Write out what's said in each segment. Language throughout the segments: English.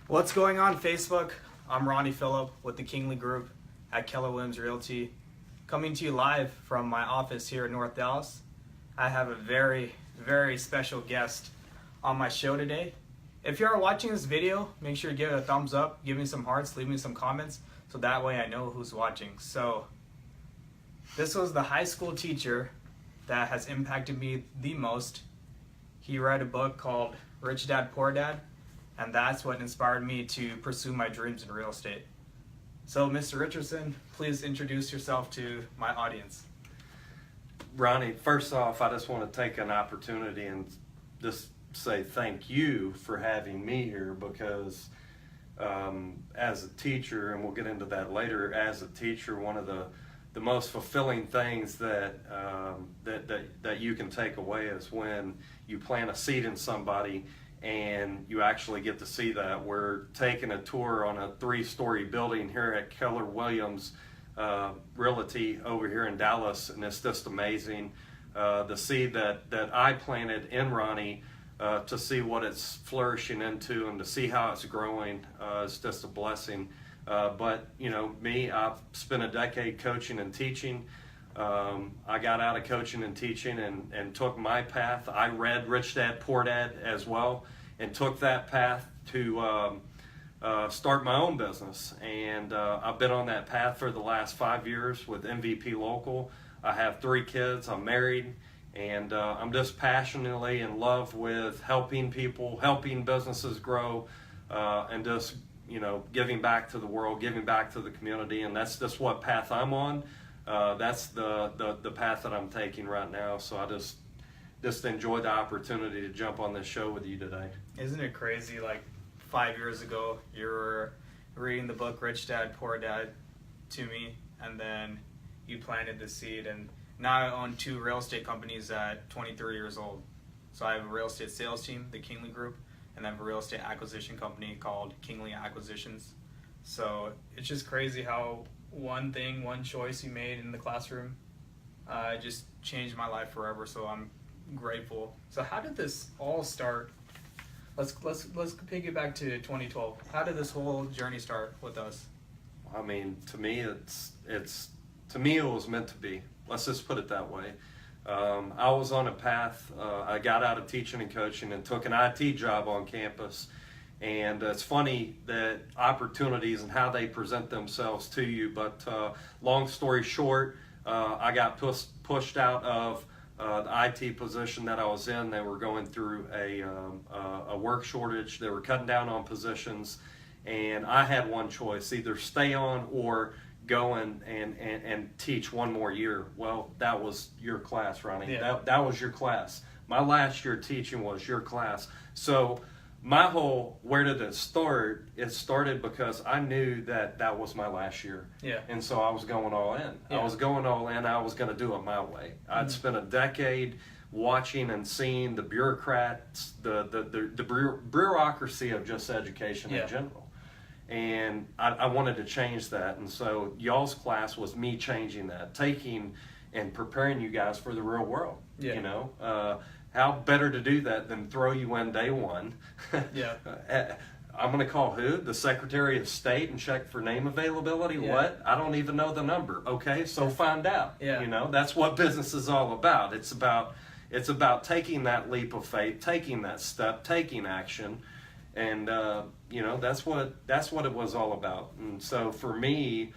What's going on, Facebook? I'm Ronny Phillip with the Singley Group at Keller Williams Realty, coming to you live from my office here in North Dallas. I have a very, very special guest on my show today. If you are watching this video, make sure to give it a thumbs up, give me some hearts, leave me some comments, so that way I know who's watching. So, this was the high school teacher that has impacted me the most. He read a book called Rich Dad, Poor Dad, and that's what inspired me to pursue my dreams in real estate. So, Mr. Richardson, please introduce yourself to my audience. Ronny, first off, I just want to take an opportunity and just say thank you for having me here because as a teacher, and we'll get into that later, as a teacher, one of the most fulfilling things that you can take away is when you plant a seed in somebody and you actually get to see that. We're taking a tour on a 3-story building here at Keller Williams Realty over here in Dallas, and it's just amazing. The seed that I planted in Ronny, to see what it's flourishing into and to see how it's growing is just a blessing. But you know, me, I've spent a decade coaching and teaching. I got out of coaching and teaching and took my path. I read Rich Dad, Poor Dad as well, and took that path to start my own business. And I've been on that path for the last 5 years with MVP Local. I have 3 kids. I'm married, and I'm just passionately in love with helping people, helping businesses grow, and just giving back to the world, giving back to the community. And that's just what path I'm on. That's the path that I'm taking right now. So I just enjoyed the opportunity to jump on this show with you today. Isn't it crazy? Like 5 years ago, you were reading the book Rich Dad, Poor Dad to me, and then you planted the seed. And now I own 2 real estate companies at 23 years old. So I have a real estate sales team, the Singley Group, and I have a real estate acquisition company called Singley Acquisitions. So it's just crazy how one choice you made in the classroom just changed my life forever. So I'm grateful. So how did this all start? Let's piggyback to 2012. How did this whole journey start with us? I mean, to me, it was meant to be. Let's just put it that way. I was on a path. I got out of teaching and coaching and took an IT job on campus. And it's funny that opportunities and how they present themselves to you. But long story short, I got pushed out of the IT position that I was in. They were going through a work shortage. They were cutting down on positions. And I had one choice, either stay on or go and teach one more year. Well, that was your class, Ronny. Yeah. That was your class. My last year teaching was your class. So my whole, where did it start? It started because I knew that was my last year. Yeah. And so I was going all in. Yeah. I was going all in. I was going to do it my way. I'd spent a decade watching and seeing the bureaucrats, the bureaucracy of just education in general. And I wanted to change that. And so y'all's class was me changing that, taking and preparing you guys for the real world. Yeah. How better to do that than throw you in day one? Yeah. I'm going to call who? The Secretary of State and check for name availability? Yeah. What? I don't even know the number. Okay, so find out. Yeah. That's what business is all about. It's about taking that leap of faith, taking that step, taking action. And that's what it was all about. And so for me,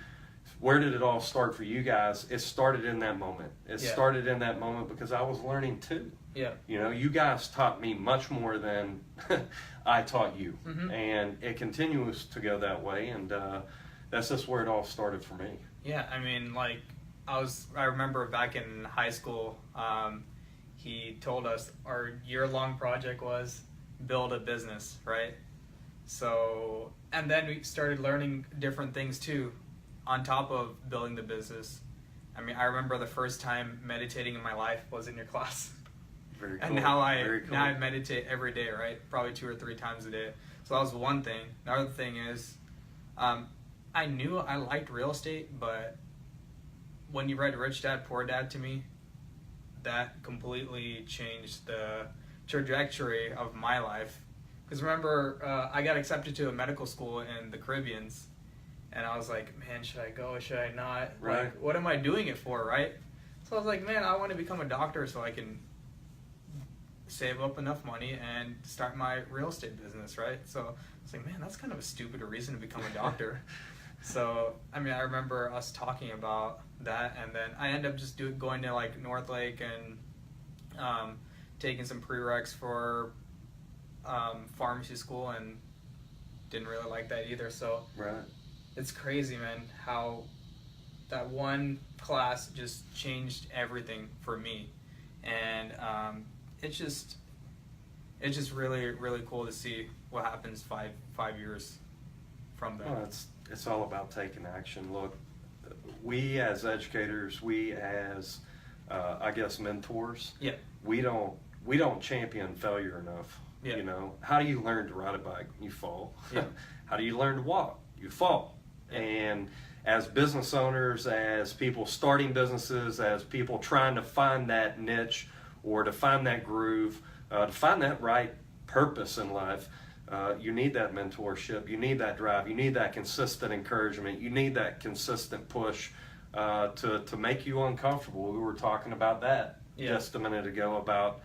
where did it all start for you guys? It started in that moment. It started in that moment because I was learning too. Yeah. You guys taught me much more than I taught you. Mm-hmm. And it continues to go that way. And that's just where it all started for me. Yeah, I mean, like, I remember back in high school, he told us our year-long project was build a business, right? So, and then we started learning different things too, on top of building the business. I mean, I remember the first time meditating in my life was in your class. Very cool. And now Very cool. now I meditate every day, right? Probably 2 or 3 times a day. So that was one thing. Another thing is, I knew I liked real estate, but when you read Rich Dad, Poor Dad to me, that completely changed the trajectory of my life Because remember, I got accepted to a medical school in the Caribbeans, and I was like, man, should I go? Should I not? Right. Like, what am I doing it for, right? So I was like, man, I want to become a doctor so I can save up enough money and start my real estate business, right? So I was like, man, that's kind of a stupid reason to become a doctor. So, I mean, I remember us talking about that, and then I ended up just going to like North Lake and taking some prereqs for pharmacy school, and didn't really like that either. So Right. it's crazy, man, how that one class just changed everything for me, and it's just really, really cool to see what happens five years from then. Well, it's all about taking action. Look, we as educators, we as I guess mentors, Yeah. we don't champion failure enough. Yeah. You know, how do you learn to ride a bike? You fall. Yeah. How do you learn to walk? You fall. Yeah. And as business owners, as people starting businesses, as people trying to find that niche or to find that groove, to find that right purpose in life, you need that mentorship, you need that drive, you need that consistent encouragement, you need that consistent push to make you uncomfortable. We were talking about that just a minute ago, about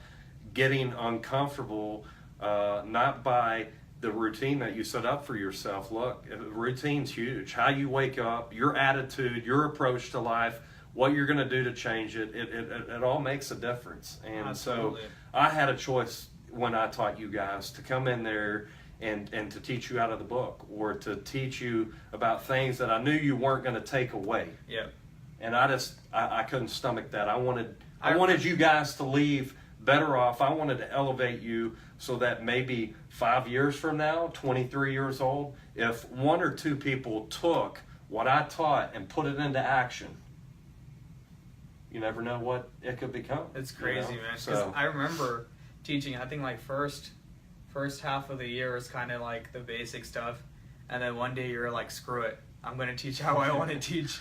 getting uncomfortable, not by the routine that you set up for yourself. Look, routine's huge. How you wake up, your attitude, your approach to life, what you're going to do to change it, it all makes a difference. And Absolutely. so I had a choice when I taught you guys to come in there and to teach you out of the book, or to teach you about things that I knew you weren't going to take away. Yeah. And I couldn't stomach that. I wanted you guys to leave better off. I wanted to elevate you so that maybe 5 years from now, 23 years old, if one or two people took what I taught and put it into action, you never know what it could become. It's crazy, you know? man. Because So, I remember teaching, I think like first half of the year is kind of like the basic stuff, and then one day you're like, screw it, I'm going to teach how I want to teach.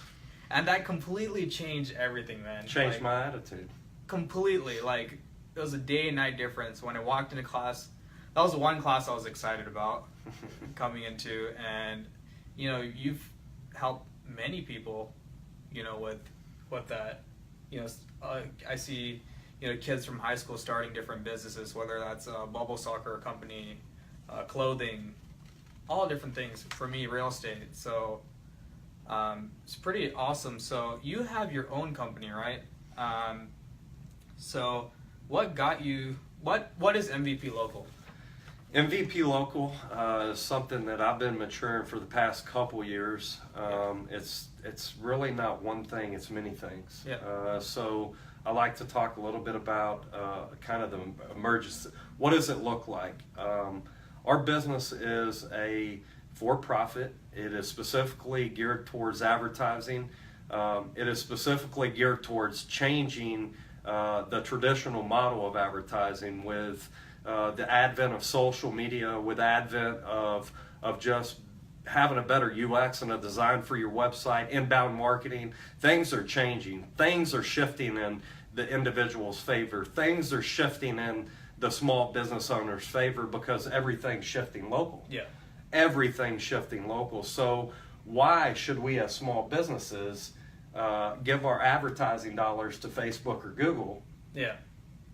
And that completely changed everything, man. changed Like, my attitude. completely. Like, it was a day and night difference when I walked into class. That was the one class I was excited about coming into, and you know, you've helped many people, you know, with that. You know, I see, you know, kids from high school starting different businesses, whether that's a bubble soccer company, clothing, all different things. For me, real estate. So it's pretty awesome. So you have your own company, right? So what got you? What is MVP Local? MVP Local is something that I've been maturing for the past couple years. It's really not one thing; it's many things. Yeah. So I like to talk a little bit about kind of the emergence. What does it look like? Our business is a for-profit. It is specifically geared towards advertising. It is specifically geared towards changing the traditional model of advertising with the advent of social media, with advent of just having a better UX and a design for your website, inbound marketing. Things are changing. Things are shifting in the individual's favor. Things are shifting in the small business owner's favor because everything's shifting local. Yeah. Everything's shifting local. So why should we as small businesses give our advertising dollars to Facebook or Google Yeah.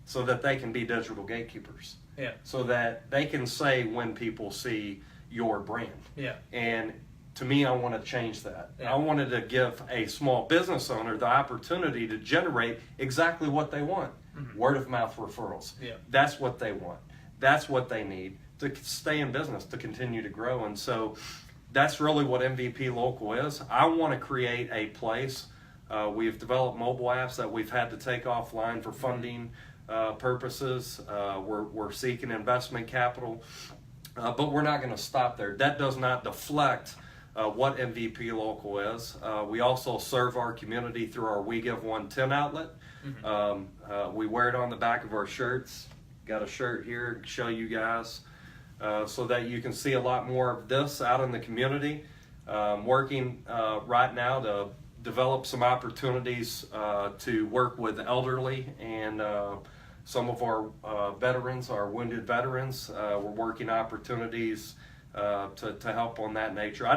so that they can be digital gatekeepers? Yeah. So that they can say when people see your brand. Yeah. And to me, I want to change that. Yeah. I wanted to give a small business owner the opportunity to generate exactly what they want. Word of mouth referrals. Yeah. That's what they want. That's what they need to stay in business, to continue to grow. And so that's really what MVP Local is. I want to create a place. We've developed mobile apps that we've had to take offline for funding purposes. We're seeking investment capital, but we're not going to stop there. That does not deflect what MVP Local is. We also serve our community through our We Give 110 outlet. We wear it on the back of our shirts. Got a shirt here to show you guys so that you can see a lot more of this out in the community. Working right now to develop some opportunities to work with elderly and some of our veterans, our wounded veterans. We're working opportunities to help on that nature.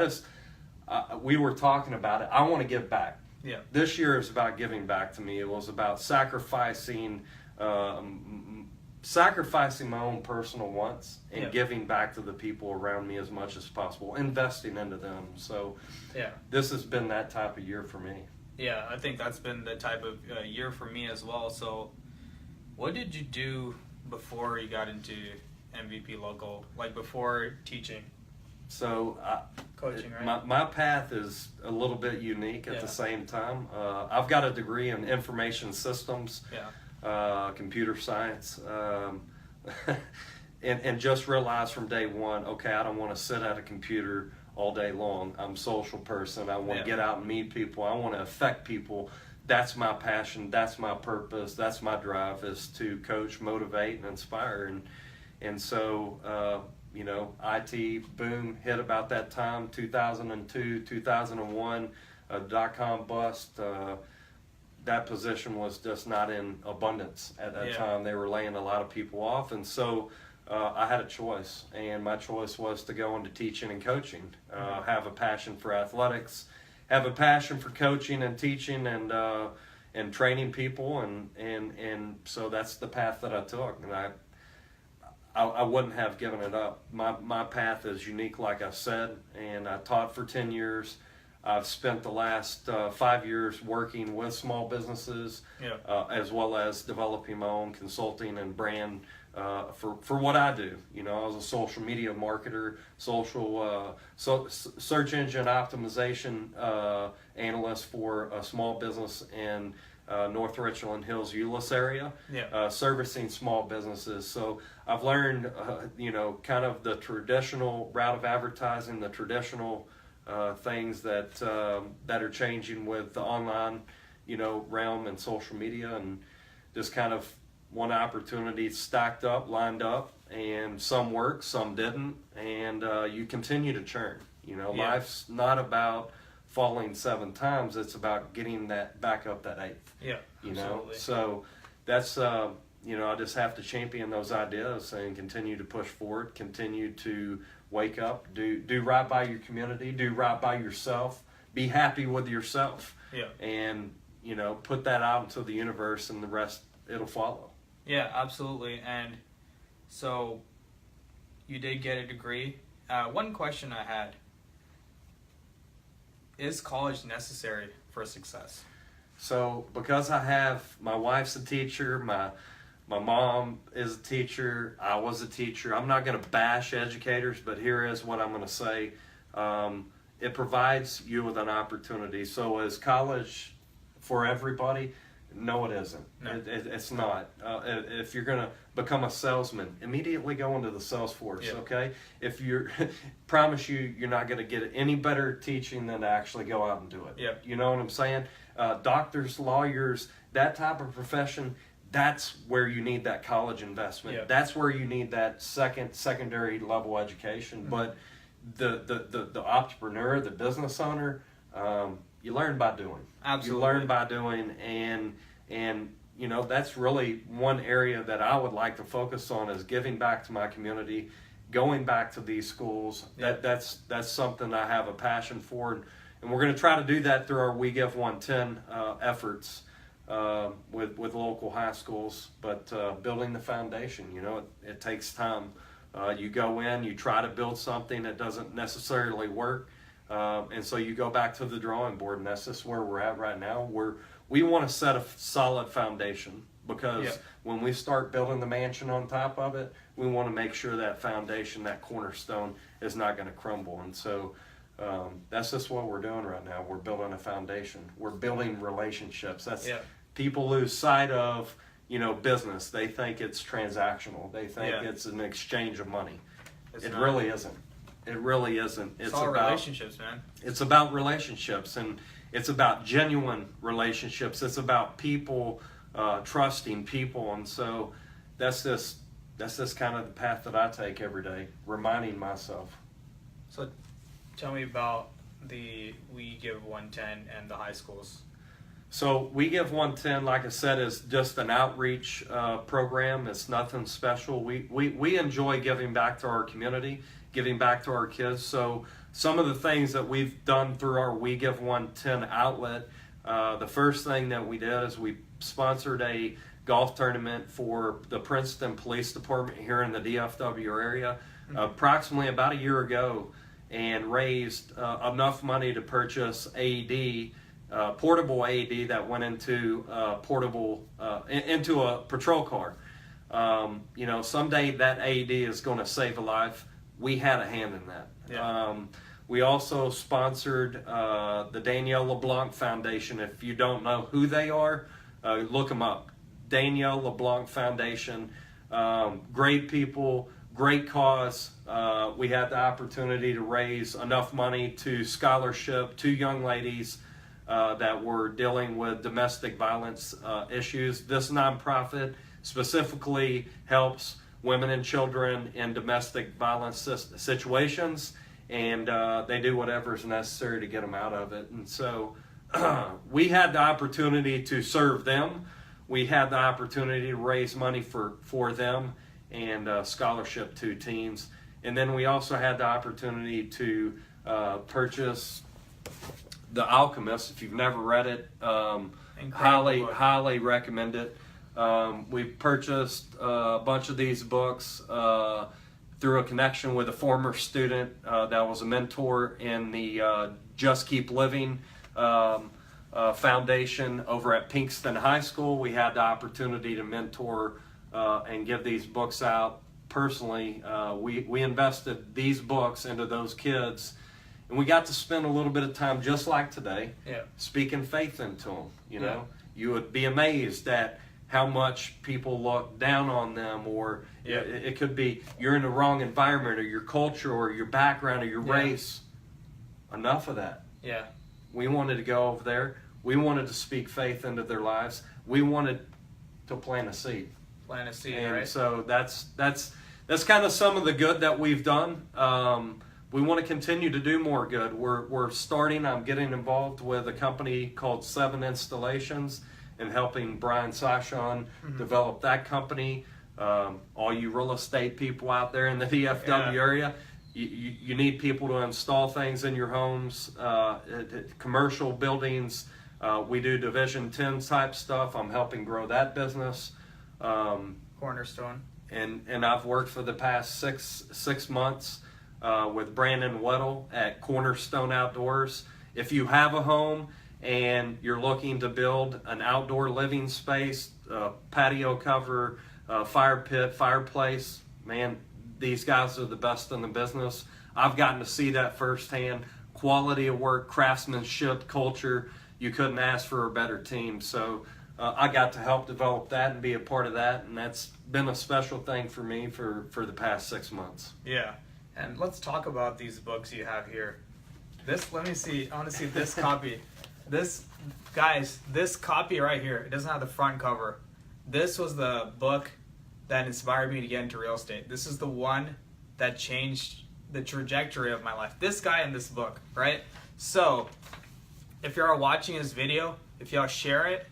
We were talking about it. I want to give back. Yeah. This year is about giving back to me. It was about sacrificing my own personal wants and giving back to the people around me as much as possible, investing into them. So this has been that type of year for me. Yeah, I think that's been the type of year for me as well. So what did you do before you got into MVP Local, like before teaching? So Coaching, right? My path is a little bit unique at the same time. I've got a degree in information systems, computer science, and just realized from day one, okay, I don't want to sit at a computer all day long. I'm a social person. I want to get out and meet people. I want to affect people. That's my passion. That's my purpose. That's my drive, is to coach, motivate, and inspire. And so, you know, IT boom hit about that time, 2002, 2001, dot-com bust. That position was just not in abundance at that time. They were laying a lot of people off. And so I had a choice, and my choice was to go into teaching and coaching, have a passion for athletics, have a passion for coaching and teaching and training people. And so that's the path that I took. And I wouldn't have given it up. My path is unique, like I said, and I taught for 10 years. I've spent the last 5 years working with small businesses, as well as developing my own consulting and brand for what I do. You know, I was a social media marketer, search engine optimization analyst for a small business in North Richland Hills, Euless area, servicing small businesses. So I've learned, you know, kind of the traditional route of advertising, the traditional things that are changing with the online, you know, realm and social media, and just kind of one opportunity stacked up, lined up, and some worked, some didn't, and you continue to churn. You know, life's not about falling 7 times, it's about getting that back up that 8th. Yeah, you know, absolutely. so that's you know, I just have to champion those ideas and continue to push forward, continue to wake up, do right by your community, do right by yourself, be happy with yourself, and, you know, put that out into the universe, and the rest, it'll follow. Yeah, absolutely. And so you did get a degree. One question I had: is college necessary for success? So because I have, my wife's a teacher, my mom is a teacher, I was a teacher. I'm not going to bash educators, but here is what I'm going to say. It provides you with an opportunity. So is college for everybody? No, it isn't. No. It's not. If you're going to become a salesman, immediately go into the sales force, okay? If you're, promise you're not going to get any better teaching than to actually go out and do it. You know what I'm saying? Doctors, lawyers, that type of profession, that's where you need that college investment. That's where you need that secondary level education. But the entrepreneur, the business owner, you learn by doing. Absolutely. You learn by doing, and you know, that's really one area that I would like to focus on, is giving back to my community, going back to these schools. That's something I have a passion for, and we're going to try to do that through our We Give 110 efforts with local high schools. But building the foundation, you know, it takes time. You go in, you try to build something that doesn't necessarily work. And so you go back to the drawing board, and that's just where we're at right now. We want to set a solid foundation, because when we start building the mansion on top of it, we want to make sure that foundation, that cornerstone, is not going to crumble. And so that's just what we're doing right now. We're building a foundation. We're building relationships. That's people lose sight of, you know, business. They think it's transactional. They think it's an exchange of money. It really isn't. It really isn't. It's all about relationships, man. It's about relationships, and it's about genuine relationships. It's about people, trusting people, and so that's just kind of the path that I take every day, reminding myself. So, tell me about the We Give 110 and the high schools. So We Give 110, like I said, is just an outreach program. It's nothing special. We enjoy giving back to our community, giving back to our kids. So some of the things that we've done through our We Give 110 outlet, the first thing that we did is we sponsored a golf tournament for the Princeton Police Department here in the DFW area approximately about a year ago, and raised enough money to purchase AED, portable AED that went into into a patrol car. Someday that AED is going to save a life. We had a hand in that. Yeah. We also sponsored the Danielle Leblanc Foundation. If you don't know who they are, look them up. Danielle Leblanc Foundation. Great people, great cause. We had the opportunity to raise enough money to scholarship 2 young ladies that were dealing with domestic violence issues. This nonprofit specifically helps women and children in domestic violence situations, and they do whatever is necessary to get them out of it. And so we had the opportunity to serve them. We had the opportunity to raise money for them and scholarship 2 teens. And then we also had the opportunity to purchase The Alchemist. If you've never read it, highly recommend it. We purchased a bunch of these books through a connection with a former student that was a mentor in the Just Keep Living foundation over at Pinkston High School. We had the opportunity to mentor and give these books out personally. We invested these books into those kids, and we got to spend a little bit of time, just like today, speaking faith into them. You would be amazed at how much people look down on them, or it could be you're in the wrong environment, or your culture, or your background, or your race. Enough of that. Yeah. We wanted to go over there. We wanted to speak faith into their lives. We wanted to plant a seed. And right? So that's kind of some of the good that we've done. We want to continue to do more good. We're starting. I'm getting involved with a company called 7 Installations and helping Brian Sashon develop that company. All you real estate people out there in the DFW area, you need people to install things in your homes, commercial buildings. We do Division 10 type stuff. I'm helping grow that business. Cornerstone. And I've worked for the past six months with Brandon Weddle at Cornerstone Outdoors. If you have a home and you're looking to build an outdoor living space, patio cover, fire pit, fireplace, man, these guys are the best in the business. I've gotten to see that firsthand. Quality of work, craftsmanship, culture. You couldn't ask for a better team. So I got to help develop that and be a part of that, and that's been a special thing for me for the past 6 months. Yeah, and let's talk about these books you have here. Let me see. I want to see this copy. This copy right here. It doesn't have the front cover. This was the book that inspired me to get into real estate. This is the one that changed the trajectory of my life. This guy and this book, right? So, if you're watching this video, if y'all share it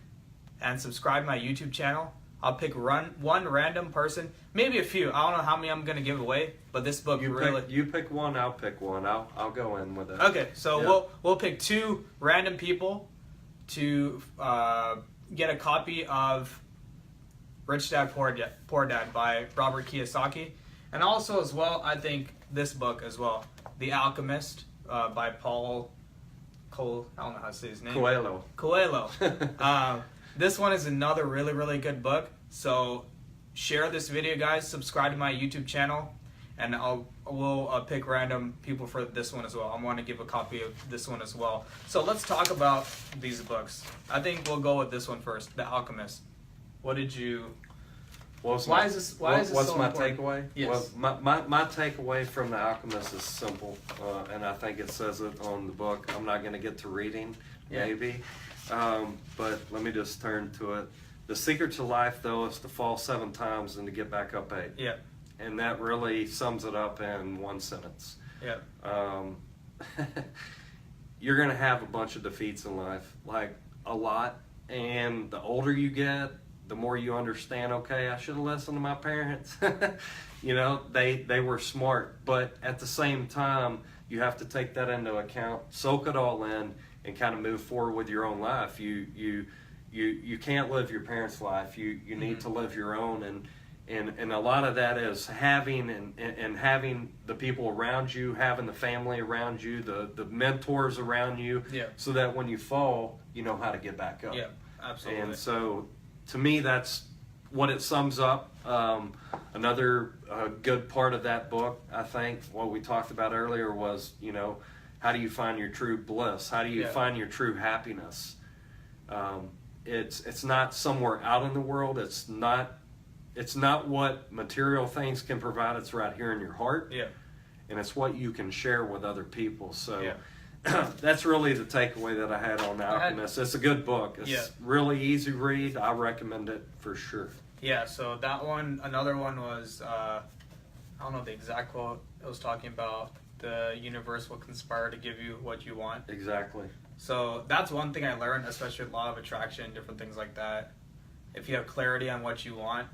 and subscribe to my YouTube channel, I'll pick one random person, maybe a few. I don't know how many I'm gonna give away, but this book you pick one, I'll pick one. I'll go in with it. Okay, so we'll pick 2 random people to get a copy of Rich Dad Poor Dad by Robert Kiyosaki, and also as well, I think this book as well, The Alchemist by Paul Cole. I don't know how to say his name. Coelho. This one is another really, really good book. So share this video, guys. Subscribe to my YouTube channel, and we'll pick random people for this one as well. I want to give a copy of this one as well. So let's talk about these books. I think we'll go with this one first, The Alchemist. What did you? What's my takeaway? Yes. Well, my takeaway from The Alchemist is simple, and I think it says it on the book. I'm not going to get to reading, maybe, but let me just turn to it. The secret to life, though, is to fall 7 times and to get back up 8. Yeah. And that really sums it up in one sentence. Yeah. You're going to have a bunch of defeats in life, like a lot. and the older you get, the more you understand, okay, I should have listened to my parents. You know, they were smart, but at the same time, you have to take that into account, soak it all in, and kind of move forward with your own life. You can't live your parents' life. You need to live your own, and a lot of that is having and having the people around you, having the family around you, the mentors around you, so that when you fall, you know how to get back up. Yeah, absolutely. And so, to me, that's what it sums up. Another good part of that book, I think, what we talked about earlier was, you know, how do you find your true bliss? How do you find your true happiness? It's not somewhere out in the world. It's not what material things can provide. It's right here in your heart. Yeah. And it's what you can share with other people. So that's really the takeaway that I had on Alchemist. It's a good book. It's really easy read. I recommend it for sure. Yeah, so that one, another one was, I don't know the exact quote. It was talking about the universe will conspire to give you what you want. Exactly. So that's one thing I learned, especially with law of attraction, different things like that. If you have clarity on what you want,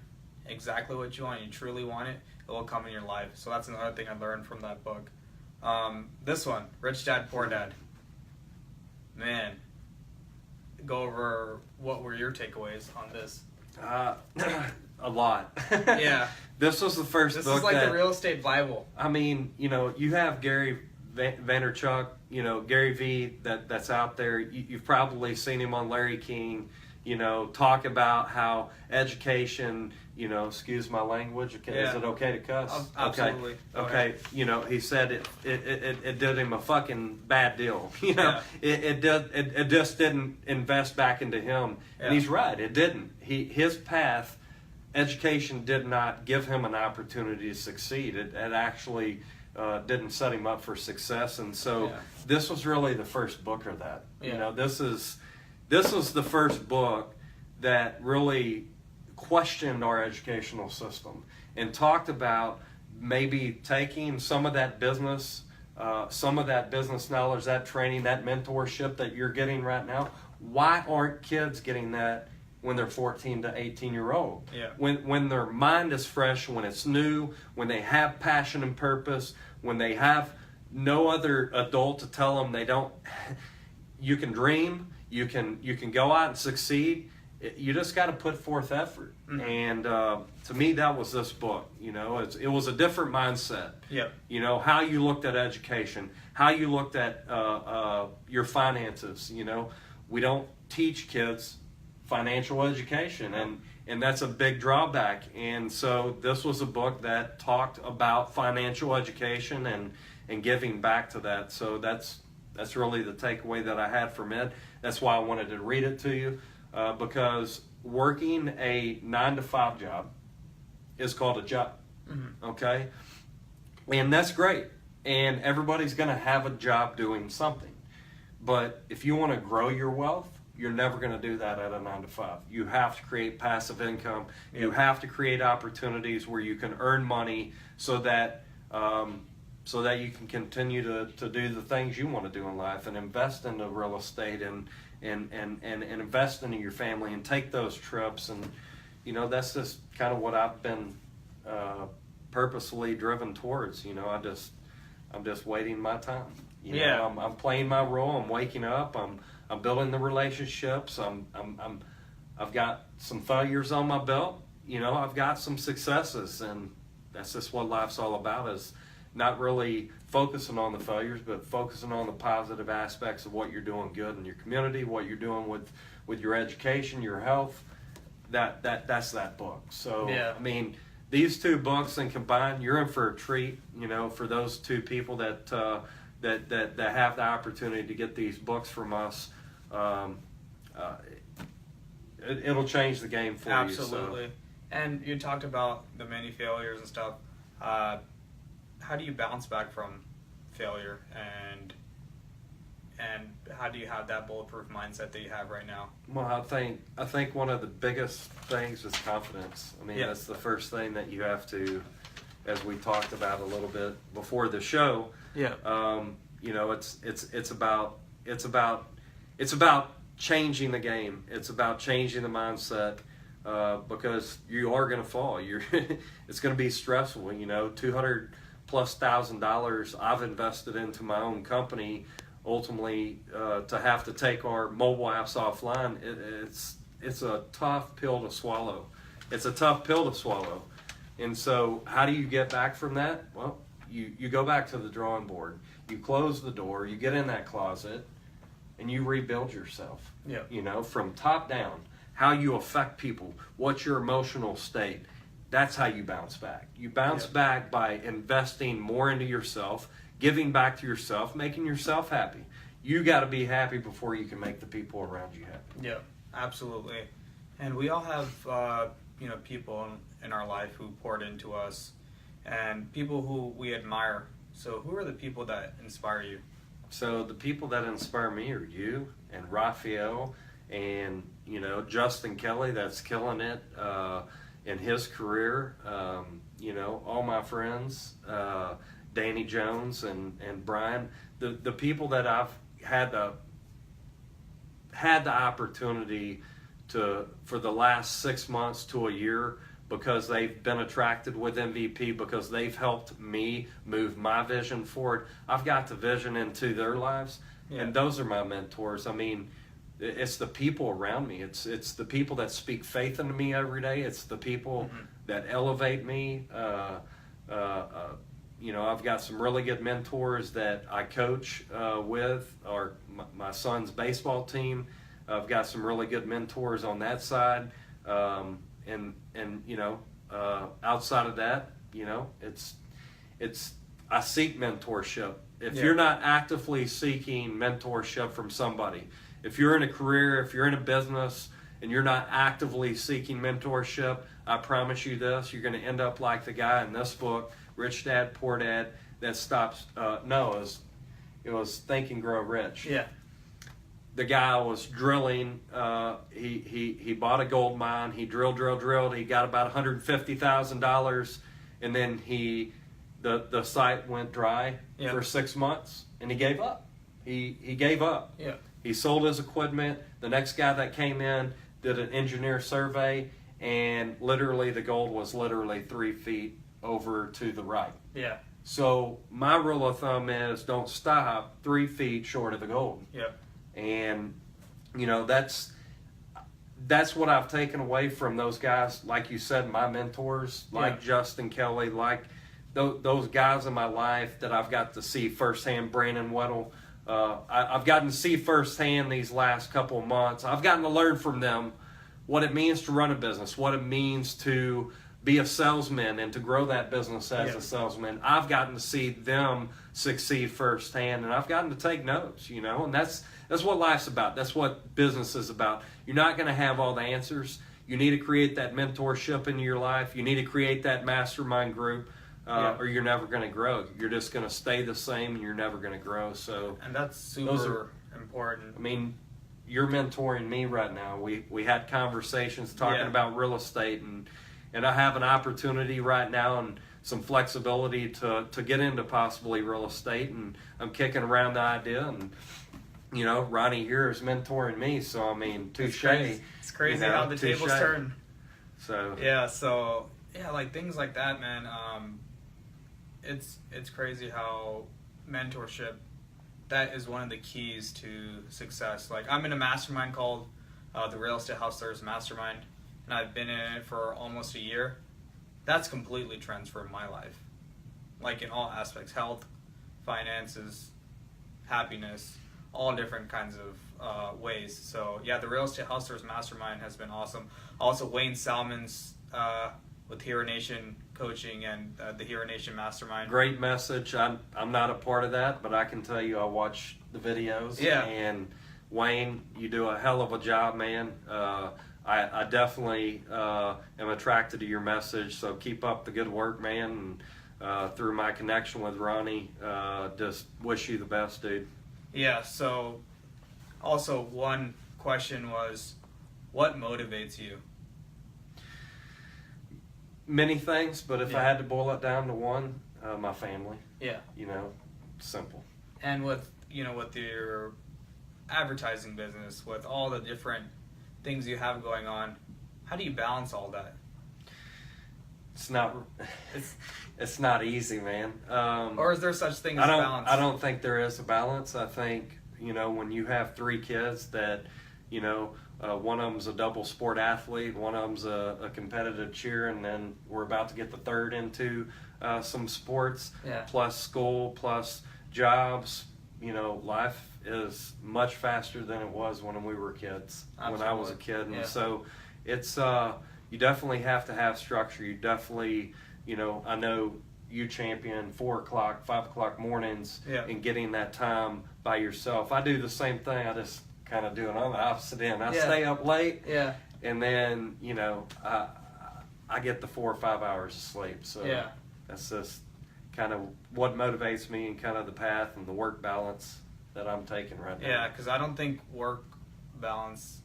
exactly what you want, you truly want it, it will come in your life. So that's another thing I learned from that book. This one, Rich Dad, Poor Dad. Man, go over what were your takeaways on this? A lot. Yeah. This was the first book. This is like the real estate Bible. I mean, you know, you have Gary Vaynerchuk, you know, Gary V that's out there. You've probably seen him on Larry King, you know, talk about how education, you know, excuse my language. Okay, is it okay to cuss? Absolutely. Okay. You know, he said it did him a fucking bad deal. You know, it just didn't invest back into him, and he's right. It didn't. His path, education did not give him an opportunity to succeed. It actually didn't set him up for success, and so this was really the first book of that. You know, this was the first book that really questioned our educational system and talked about maybe taking some of that business knowledge, that training, that mentorship that you're getting right now. Why aren't kids getting that when they're 14 to 18-year-old? Yeah. When their mind is fresh, when it's new, when they have passion and purpose, when they have no other adult to tell them they don't. You can dream. You can go out and succeed. You just got to put forth effort. Mm-hmm. And to me, that was this book. You know, it was a different mindset. Yeah. You know, how you looked at education, how you looked at your finances. You know, we don't teach kids financial education, and that's a big drawback. And so this was a book that talked about financial education and giving back to that. So that's really the takeaway that I had from it. That's why I wanted to read it to you, because working a 9-to-5 job is called a job. Mm-hmm. Okay? And that's great. And everybody's going to have a job doing something. But if you want to grow your wealth, you're never going to do that at a 9-to-5. You have to create passive income. Yep. You have to create opportunities where you can earn money so that you can continue to do the things you want to do in life and invest into real estate and invest into your family and take those trips. And, you know, that's just kind of what I've been purposely driven towards. You know, I'm just waiting my time. You know, I'm playing my role. I'm waking up. I'm building the relationships. I've got some failures on my belt. You know, I've got some successes, and that's just what life's all about, is not really focusing on the failures, but focusing on the positive aspects of what you're doing good in your community, what you're doing with your education, your health. That's that book. So, I mean, these two books and combined, you're in for a treat, you know, for those two people that have the opportunity to get these books from us. It'll change the game for you. Absolutely. So. And you talked about the many failures and stuff. How do you bounce back from failure, and how do you have that bulletproof mindset that you have right now? Well, I think one of the biggest things is confidence. I mean, that's the first thing that you have to, as we talked about a little bit before the show. Yeah. You know, it's about changing the game. It's about changing the mindset. Because you are going to fall. It's going to be stressful. You know, $200,000+ I've invested into my own company. Ultimately, to have to take our mobile apps offline, it's a tough pill to swallow. It's a tough pill to swallow. And so, how do you get back from that? Well, you go back to the drawing board. You close the door. You get in that closet, and you rebuild yourself. Yeah. You know, from top down. How you affect people, what's your emotional state. That's how you bounce back. You bounce back by investing more into yourself, giving back to yourself, making yourself happy. You got to be happy before you can make the people around you happy. Yeah, absolutely. And we all have, people in our life who poured into us and people who we admire. So who are the people that inspire you? So the people that inspire me are you and Raphael and, Justin Kelly, that's killing it in his career. All my friends, Danny Jones and Brian, the people that I've had the opportunity to, for the last 6 months to a year, because they've been attracted with MVP, because they've helped me move my vision forward. I've got the vision into their lives, and those are my mentors. I mean, it's the people around me. It's the people that speak faith into me every day. It's the people that elevate me. I've got some really good mentors that I coach with, or my son's baseball team. I've got some really good mentors on that side. Outside of that, I seek mentorship. If you're not actively seeking mentorship from somebody, if you're in a career, if you're in a business, and you're not actively seeking mentorship, I promise you this, you're going to end up like the guy in this book, Rich Dad, Poor Dad, that stops, it was Think and Grow Rich. Yeah. The guy was drilling, he bought a gold mine, he drilled, he got about $150,000, and then the site went dry for 6 months, and he gave up. He gave up. Yeah. He sold his equipment. The next guy that came in did an engineer survey, and literally the gold was literally 3 feet over to the right. Yeah. So my rule of thumb is don't stop 3 feet short of the gold. Yeah. And that's what I've taken away from those guys, like you said, my mentors, like Justin Kelly, like those guys in my life that I've got to see firsthand. Brandon Weddle, I've gotten to see firsthand these last couple of months. I've gotten to learn from them what it means to run a business, what it means to be a salesman and to grow that business as a salesman. I've gotten to see them succeed firsthand, and I've gotten to take notes, and that's what life's about. That's what business is about. You're not going to have all the answers. You need to create that mentorship in your life. You need to create that mastermind group, or you're never going to grow. You're just going to stay the same, and you're never going to grow. So, and that's super important. I mean, you're mentoring me right now. We had conversations talking about real estate, and I have an opportunity right now and some flexibility to get into possibly real estate, and I'm kicking around the idea, and Ronny here is mentoring me, so I mean, touche. It's crazy how the tables turn. So like things like that, man. It's crazy how mentorship, that is one of the keys to success. Like, I'm in a mastermind called the Real Estate Hustlers Mastermind, and I've been in it for almost a year. That's completely transformed my life, like in all aspects: health, finances, happiness, all different kinds of ways. So the Real Estate Hustlers Mastermind has been awesome. Also, Wayne Salmon's with Hero Nation Coaching and the Hero Nation Mastermind. Great message. I'm not a part of that, but I can tell you I watch the videos. Yeah. And Wayne, you do a hell of a job, man. I definitely am attracted to your message, so keep up the good work, man. And through my connection with Ronny, just wish you the best, dude. Yeah, so also one question was, what motivates you? Many things, but if I had to boil it down to one, my family. Yeah. Simple. And with, with your advertising business with all the different things you have going on. How do you balance all that? It's not easy, man. Or is there such thing as balance? I don't think there is a balance. I think, when you have 3 kids that, one of them's a double sport athlete, one of them's a competitive cheer, and then we're about to get the third into some sports, plus school, plus jobs. Life is much faster than it was when we were kids, Absolutely. when I was a kid. And so it's, you definitely have to have structure. You definitely, I know you champion 4 o'clock, 5 o'clock mornings and getting that time by yourself. I do the same thing. I just kind of do it on the opposite end. I stay up late, and then, I get the 4 or 5 hours of sleep. So that's just kind of what motivates me and kind of the path and the work balance that I'm taking right now. Yeah, because I don't think work balance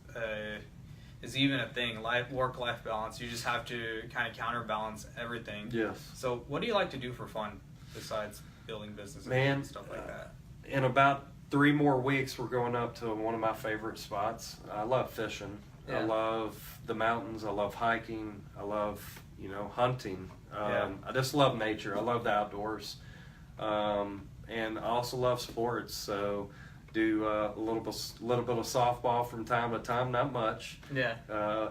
is even a thing. Work-life balance. You just have to kind of counterbalance everything. Yes. So what do you like to do for fun besides building businesses and stuff like that? In about 3 more weeks, we're going up to one of my favorite spots. I love fishing. I love the mountains. I love hiking. I love, hunting. I just love nature. I love the outdoors. And I also love sports. So do a little bit of softball from time to time. Not much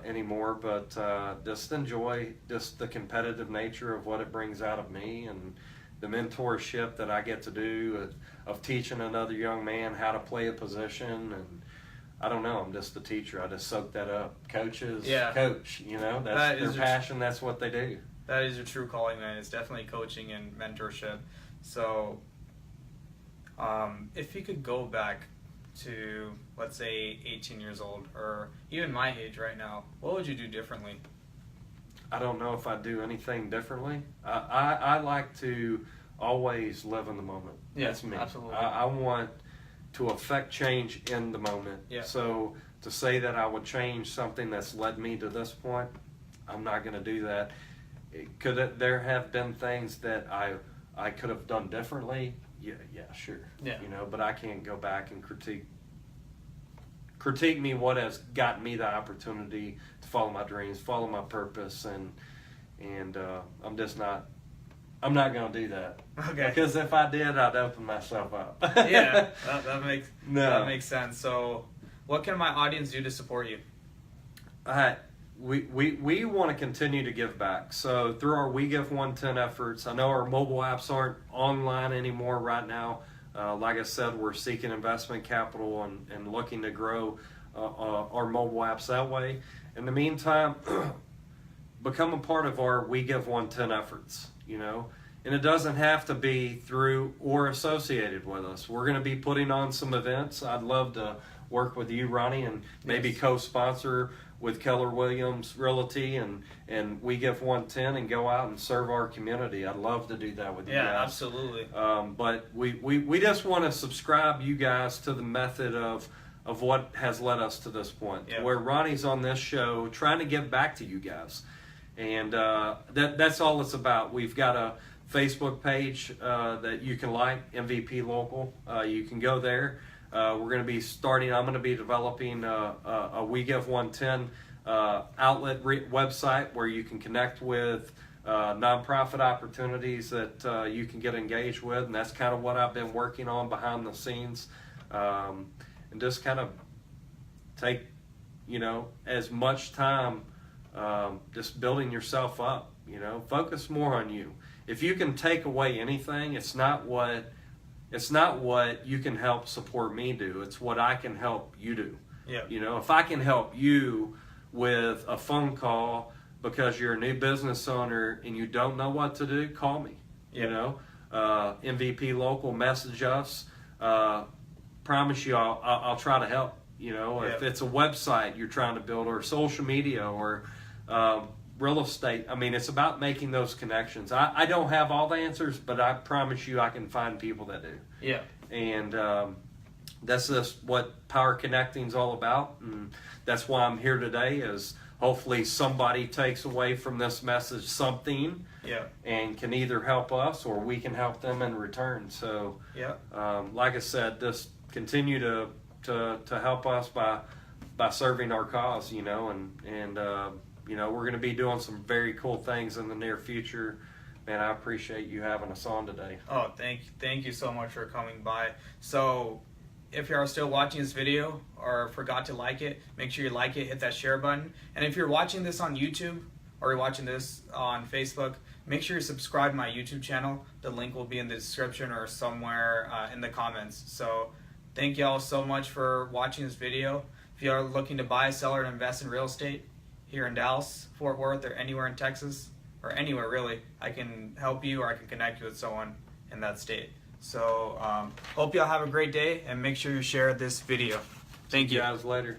anymore, but just enjoy just the competitive nature of what it brings out of me, and the mentorship that I get to do of teaching another young man how to play a position. And I don't know, I'm just a teacher. I just soak that up. Coaches coach, that's their passion. That's what they do. That is your true calling, man. It's definitely coaching and mentorship. So if you could go back to, let's say, 18 years old, or even my age right now, what would you do differently? I don't know if I'd do anything differently. I like to always live in the moment. That's me. Absolutely. I want to affect change in the moment. So to say that I would change something that's led me to this point, I'm not going to do that. Could there have been things that I could have done differently? Yeah, sure. But I can't go back and critique me what has gotten me the opportunity to follow my dreams, follow my purpose, and I'm just not. I'm not going to do that. Okay. Because if I did, I'd open myself up. that makes sense. So, what can my audience do to support you? We want to continue to give back. So through our We Give 110 efforts, I know our mobile apps aren't online anymore right now. Like I said, we're seeking investment capital and looking to grow our mobile apps that way. In the meantime, become a part of our We Give 110 efforts, and it doesn't have to be through or associated with us. We're going to be putting on some events. I'd love to work with you, Ronny, and maybe co-sponsor with Keller Williams Realty and We Give 110 and go out and serve our community. I'd love to do that with you guys. Yeah, absolutely. But we just want to subscribe you guys to the method of what has led us to this point, where Ronny's on this show trying to give back to you guys. And that's all it's about. We've got a Facebook page that you can like, MVP Local. You can go there. We're going to be starting, I'm going to be developing a We Give 110 outlet website where you can connect with nonprofit opportunities that you can get engaged with. And that's kind of what I've been working on behind the scenes. And just kind of take, as much time just building yourself up, focus more on you. If you can take away anything, it's not what you can help support me do. It's what I can help you do. If I can help you with a phone call because you're a new business owner and you don't know what to do, call me. MVP Local, message us. Promise you I'll try to help. If it's a website you're trying to build, or social media, or real estate. I mean, it's about making those connections. I don't have all the answers, but I promise you I can find people that do. And that's just what Power Connecting is all about. And that's why I'm here today, is hopefully somebody takes away from this message something and can either help us or we can help them in return. So, like I said, just continue to to help us by serving our cause, you know, and you know, we're going to be doing some very cool things in the near future. Man, I appreciate you having us on today. Oh, thank you so much for coming by. So if you are still watching this video or forgot to like it, make sure you like it, hit that share button. And if you're watching this on YouTube or you're watching this on Facebook, make sure you subscribe to my YouTube channel. The link will be in the description or somewhere in the comments. So thank you all so much for watching this video. If you are looking to buy, sell, or invest in real estate here in Dallas, Fort Worth, or anywhere in Texas, or anywhere really, I can help you or I can connect you with someone in that state. So hope y'all have a great day and make sure you share this video. Thank you. Guys, later.